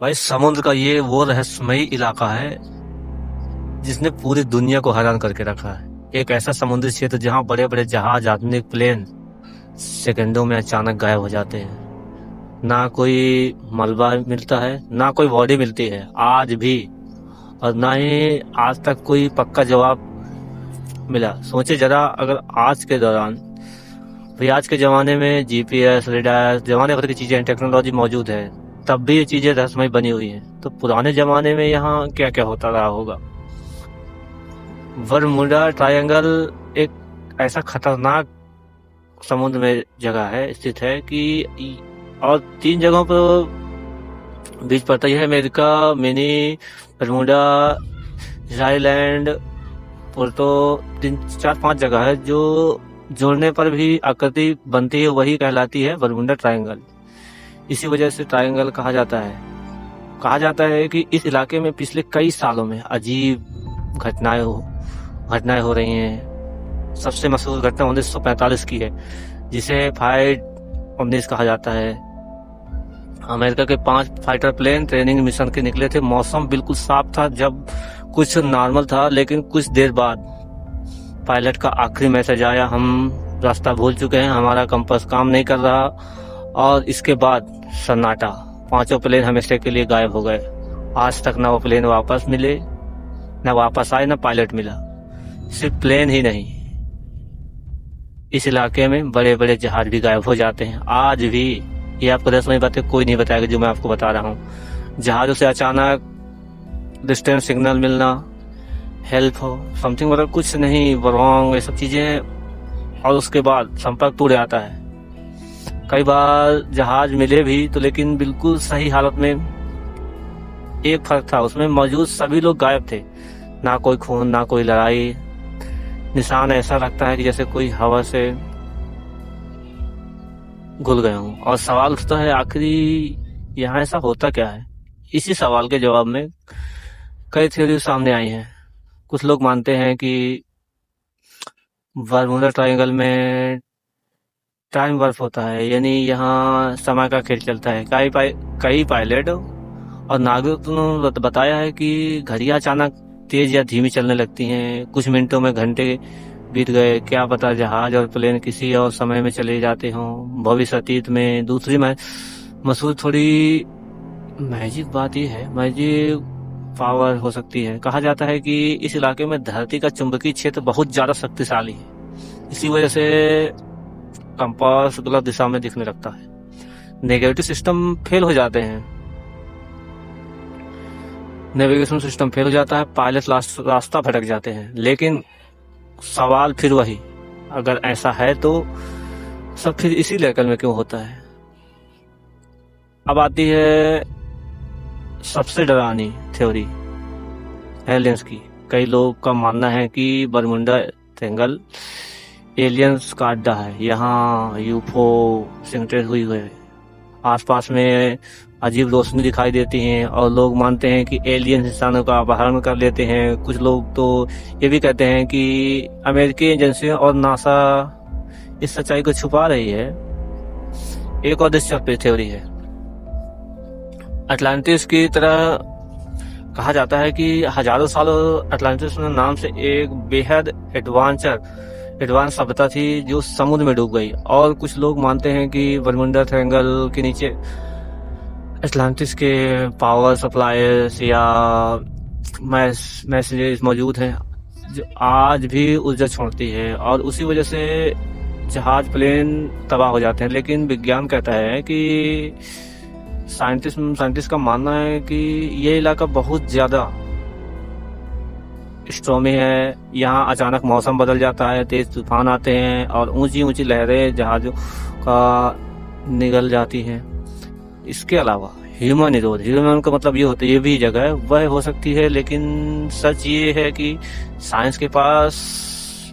भाई समुद्र का ये वो रहस्यमयी इलाका है जिसने पूरी दुनिया को हैरान करके रखा है। एक ऐसा समुद्री क्षेत्र जहां बड़े बड़े जहाज, आधुनिक प्लेन सेकंडों में अचानक गायब हो जाते हैं। ना कोई मलबा मिलता है, ना कोई बॉडी मिलती है आज भी, और ना ही आज तक कोई पक्का जवाब मिला। सोचे जरा, अगर आज के दौरान, भाई आज के जमाने में जीपीएस, रेडार, जमाने भर की चीजें, टेक्नोलॉजी मौजूद है, तब भी ये चीजें रहस्यमयी बनी हुई हैं, तो पुराने जमाने में यहाँ क्या क्या होता रहा होगा। बरमुडा ट्रायंगल एक ऐसा खतरनाक समुद्र में जगह है, स्थित है कि और 3 जगहों पर बीच पड़ता है। अमेरिका, मिनी बरमुडा, आइलैंड, पुर्तो, 3 4 5 जगह है जो जोड़ने पर भी आकृति बनती है, वही कहलाती है बरमुडा ट्रायंगल। इसी वजह से ट्रायंगल कहा जाता है। कहा जाता है कि इस इलाके में पिछले कई सालों में अजीब घटनाएं हो रही हैं। सबसे मशहूर घटना 1945 की है, जिसे फाइट 19 कहा जाता है। अमेरिका के 5 फाइटर प्लेन ट्रेनिंग मिशन के निकले थे। मौसम बिल्कुल साफ था, जब कुछ नॉर्मल था, लेकिन कुछ देर बाद पायलट का आखिरी मैसेज आया, हम रास्ता भूल चुके हैं, हमारा कंपास काम नहीं कर रहा। और इसके बाद सन्नाटा, 5 प्लेन हमेशा के लिए गायब हो गए। आज तक ना वो प्लेन वापस मिले, ना वापस आए, ना पायलट मिला। सिर्फ प्लेन ही नहीं, इस इलाके में बड़े बड़े जहाज भी गायब हो जाते हैं आज भी। ये आपको रहस्यमयी बातें कोई नहीं बताएगा जो मैं आपको बता रहा हूँ। जहाजों से अचानक डिस्टेंस सिग्नल मिलना, हेल्प हो, समथिंग, मतलब कुछ नहीं, रॉन्ग, ये सब चीजें, और उसके बाद संपर्क टूट जाता है। कई बार जहाज मिले भी तो, लेकिन बिल्कुल सही हालत में। एक फर्क था, उसमें मौजूद सभी लोग गायब थे। ना कोई खून, ना कोई लड़ाई, निशान ऐसा लगता है कि जैसे कोई हवा से घुल गए हों। और सवाल उठता है, आखिरी यहाँ ऐसा होता क्या है। इसी सवाल के जवाब में कई थ्योरी सामने आई हैं। कुछ लोग मानते हैं कि बरमुडा ट्रायंगल में टाइम वर्फ होता है, यानी यहाँ समय का खेल चलता है। कई पायलट और नागरिकों ने बताया है कि घड़ियां अचानक तेज या धीमी चलने लगती हैं। कुछ मिनटों में घंटे बीत गए, क्या पता जहाज और प्लेन किसी और समय में चले जाते हों, भविष्य अतीत में। दूसरी मशहूर थोड़ी मैजिक बात यह है, मैजिक पावर हो सकती है। कहा जाता है कि इस इलाके में धरती का चुंबकीय क्षेत्र बहुत ज्यादा शक्तिशाली है। इसी वजह से कंपास गलत दिशा में दिखने लगता है। नेविगेटिव सिस्टम फेल हो जाते हैं, नेविगेशन सिस्टम फेल हो जाता है, पायलट रास्ता भटक जाते हैं। लेकिन सवाल फिर वही, अगर ऐसा है तो सब फिर इसी लेवल में क्यों होता है। अब आती है सबसे डरावनी थ्योरी, एलियंस की। कई लोग का मानना है कि बरमुडा ट्रायंगल एलियंस का अड्डा है। यहाँ यूफो सिग्नेचर हुई है, आसपास में अजीब रोशनी दिखाई देती है, और लोग मानते हैं कि एलियन इंसानों का अपहरण कर लेते हैं। कुछ लोग तो ये भी कहते हैं कि अमेरिकी एजेंसियां और नासा इस सच्चाई को छुपा रही है। एक और दिलचस्प थ्योरी है, अटलांटिस की तरह कहा जाता है कि हजारों सालों अटलांटिस नाम से एक बेहद एडवांस सभ्यता थी जो समुद्र में डूब गई। और कुछ लोग मानते हैं कि बरमुडा ट्रायंगल के नीचे अटलांटिस के पावर सप्लायर्स या मैसेजेस मौजूद हैं जो आज भी ऊर्जा छोड़ती है, और उसी वजह से जहाज, प्लेन तबाह हो जाते हैं। लेकिन विज्ञान कहता है कि साइंटिस्ट का मानना है कि ये इलाका बहुत ज्यादा स्ट्रॉमी है। यहाँ अचानक मौसम बदल जाता है, तेज तूफान आते हैं, और ऊंची ऊंची लहरें जहाजों का निगल जाती हैं। इसके अलावा ह्यूमन का मतलब ये होता है, ये भी जगह वह हो सकती है। लेकिन सच ये है कि साइंस के पास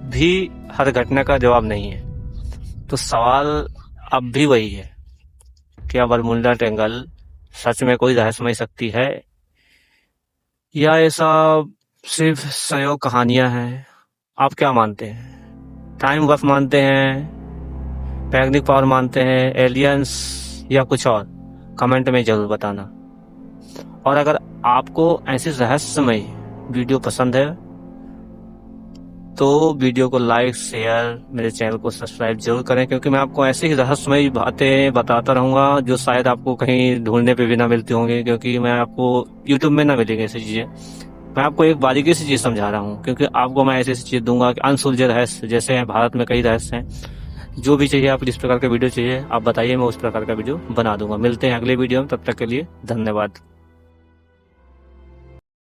भी हर घटना का जवाब नहीं है। तो सवाल अब भी वही है, क्या बरमुडा ट्रायंगल सच में कोई रहस्यमय शक्ति है, या ऐसा सिर्फ संयोग कहानियां हैं। आप क्या मानते हैं? टाइम वर्फ मानते हैं, मैग्नेटिक पावर मानते हैं, एलियंस, या कुछ और? कमेंट में जरूर बताना। और अगर आपको ऐसे रहस्यमय वीडियो पसंद है तो वीडियो को लाइक, शेयर, मेरे चैनल को सब्सक्राइब जरूर करें, क्योंकि मैं आपको ऐसे ही रहस्यमय बातें बताता रहूंगा जो शायद आपको कहीं ढूंढने पे भी ना मिलती होंगी, क्योंकि मैं आपको यूट्यूब में ना मिलेगी ऐसी चीजें। मैं आपको एक बारीकी से चीज समझा रहा हूँ, क्योंकि आपको मैं ऐसी चीज दूंगा कि अनसुलझे रहस्य, जैसे भारत में कई रहस्य हैं। जो भी चाहिए आप, जिस प्रकार का वीडियो चाहिए आप बताइए, मैं उस प्रकार का वीडियो बना दूंगा। मिलते हैं अगले वीडियो में, तब तक के लिए धन्यवाद।